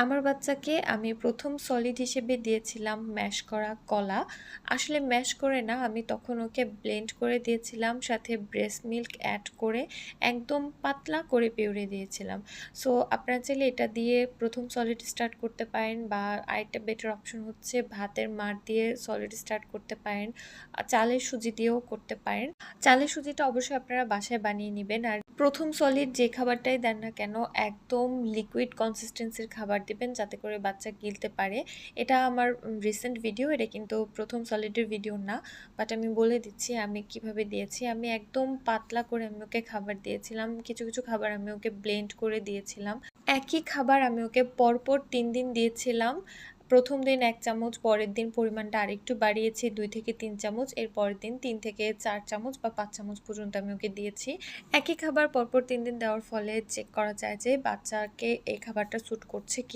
আমার বাচ্চাকে আমি ১ম সলিড হিসেবে দিয়েছিলাম ম্যাশ করা কলা। আসলে ম্যাশ করে না, আমি তখন ওকে ব্লেন্ড করে দিয়েছিলাম, সাথে ব্রেস্ট মিল্ক এড করে একদম পাতলা করে পিউরি দিয়েছিলাম। সো আপনারা চাইলে এটা দিয়ে ১ম সলিড স্টার্ট করতে পারেন, বা আরেকটা বেটার অপশন হচ্ছে ভাতের মাড় দিয়ে সলিড স্টার্ট করতে পারেন। চালের সুজি দিয়েও করতে পারেন। চালের সুজিটা অবশ্যই আপনারা বাসায় বানিয়ে নিবেন। আর ১ম সলিড যে খাবারটাই দেন না কেন, একদম লিকুইড কনসিস্টেন্সির খাবার দিবেন, যাতে করে বাচ্চা গিলতে পারে। এটা আমার রিসেন্ট ভিডিও, এটা কিন্তু ১ম সলিডের ভিডিও না। বাট আমি বলে দিচ্ছি আমি কিভাবে দিয়েছি। আমি একদম পাতলা করে আমি ওকে খাবার দিয়েছিলাম। কিছু, কিছু খাবার আমি ওকে ব্লেন্ড করে দিয়েছিলাম। একই খাবার আমি ওকে পরপর ৩ দিন দিয়েছিলাম। ১ম দিন ১ চামচ, পরের দিন পরিমাণটা আরেকটু বাড়িয়েছি ২ থেকে ৩ চামচ, এর পরের দিন ৩ থেকে ৪ চামচ বা ৫ চামচ পর্যন্ত আমি ওকে দিয়েছি। একই খাবার পরপর ৩ দিন দেওয়ার ফলে চেক করা যায় যে বাচ্চাকে এই খাবারটা স্যুট করছে কি